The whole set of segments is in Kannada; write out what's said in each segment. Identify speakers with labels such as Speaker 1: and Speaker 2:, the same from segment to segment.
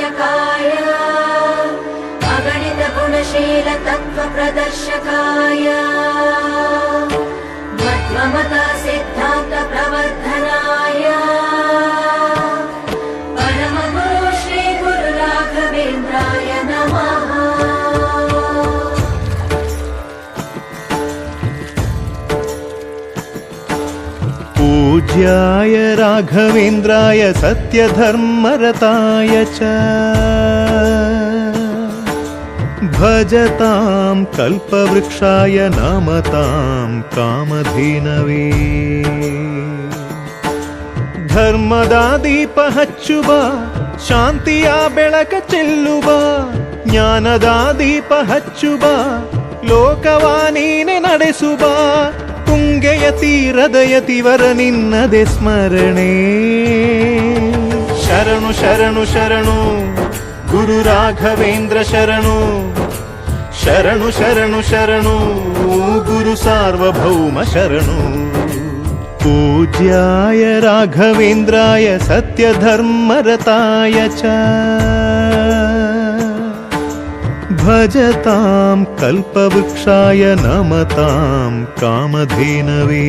Speaker 1: तारकाय अगणित गुणशील तत्व प्रदर्शकाय मत्वमता सिद्धान्त प्रवर्धनाय परमगुरु श्री गुरु राघवेन्द्राय नमः।
Speaker 2: पूज्याय राघवेन्द्राय सत्यधर्मरताय च भजतां कल्पवृक्षाय नमतां कामधेनवे। ಧರ್ಮದ ದೀಪ ಹಚ್ಚುವ ಶಾಂತಿಯ ಬೆಳಕ ಚೆಲ್ಲುವ ಜ್ಞಾನದ ದೀಪ ಹಚ್ಚುವ ಲೋಕವ ನೀನೆ ನಡೆಸುವ ತುಂಗೆಯ ತೀರದ ಯತಿವರ ನಿನ್ನದೆ ಸ್ಮರಣೆ ಶರಣು ಶರಣು ಶರಣು ಗುರು ರಾಘವೇಂದ್ರ ಶರಣು ಶರಣು ಶರಣು ಶರಣು ಗುರು ಸಾರ್ವಭೌಮ ಶರಣು। पूज्याय राघवेन्द्राय सत्यधर्मरताय च भजतां कल्पवृक्षाय नमतां कामधेनवे।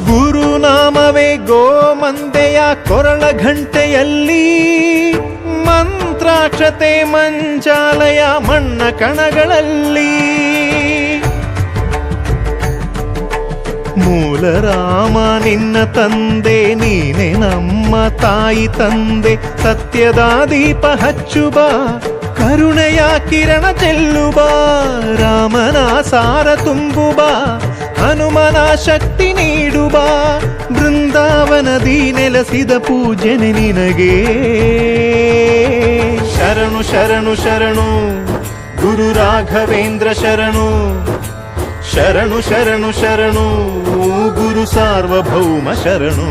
Speaker 2: ಗುರುನಾಮವೇ ಗೋಮಂದೆಯ ಕೊರಳ ಘಂಟೆಯಲ್ಲಿ ಮಂತ್ರಾಕ್ಷತೆ ಮಂಚಾಲಯ ಮಣ್ಣ ಕಣಗಳಲ್ಲಿ ಮೂಲ ರಾಮ ನಿನ್ನ ತಂದೆ ನೀನೆ ನಮ್ಮ ತಾಯಿ ತಂದೆ ಸತ್ಯದ ದೀಪ ಹಚ್ಚುವ ಕರುಣೆಯ ಕಿರಣ ಚೆಲ್ಲುವ ರಾಮನ ಸಾರ ತುಂಬುವ ಹನುಮನ ಶಕ್ತಿ ನೀಡುವ ಬೃಂದಾವನದಿ ನೆಲೆಸಿದ ಪೂಜನೆ ನಿನಗೆ ಶರಣು ಶರಣು ಶರಣು ಗುರು ರಾಘವೇಂದ್ರ ಶರಣು ಶರಣು ಶರಣು ಶರಣು ಗುರು ಸಾರ್ವಭೌಮ ಶರಣು।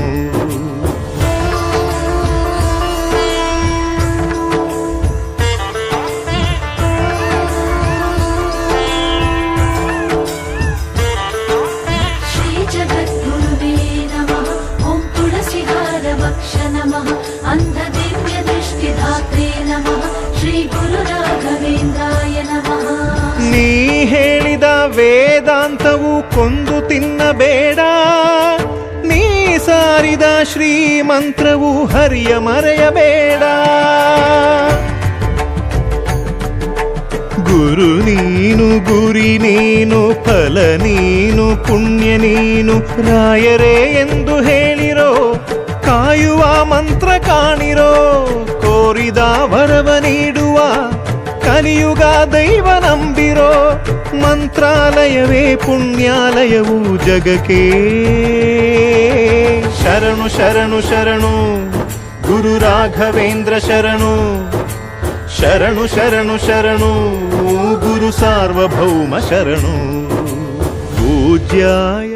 Speaker 2: ನೀ ಹೇಳಿದ ವೇದಾಂತವು ಕೊಂದು ತಿನ್ನಬೇಡ ನೀ ಸಾರಿದ ಶ್ರೀಮಂತ್ರವು ಹರಿಯ ಮರೆಯಬೇಡ ಗುರು ನೀನು ಗುರಿ ನೀನು ಫಲ ನೀನು ಪುಣ್ಯ ನೀನು ರಾಯರೇ ಎಂದು ಹೇಳಿರೋ ಕಾಯುವ ಮಂತ್ರ ಕಾಣಿರೋ ಕೋರಿದ ವರವ ನೀಡುವ ಕಲಿಯುಗ ದೈವ ನಂಬಿರೋ ಮಂತ್ರಾಲಯವೇ ಪುಣ್ಯಾಲಯವು ಜಗಕ್ಕೆ ಶರಣು ಶರಣು ಶರಣು ಗುರು ರಾಘವೇಂದ್ರ ಶರಣು ಶರಣು ಶರಣು ಶರಣು ಗುರು ಸಾರ್ವಭೌಮ ಶರಣು। पूज्याय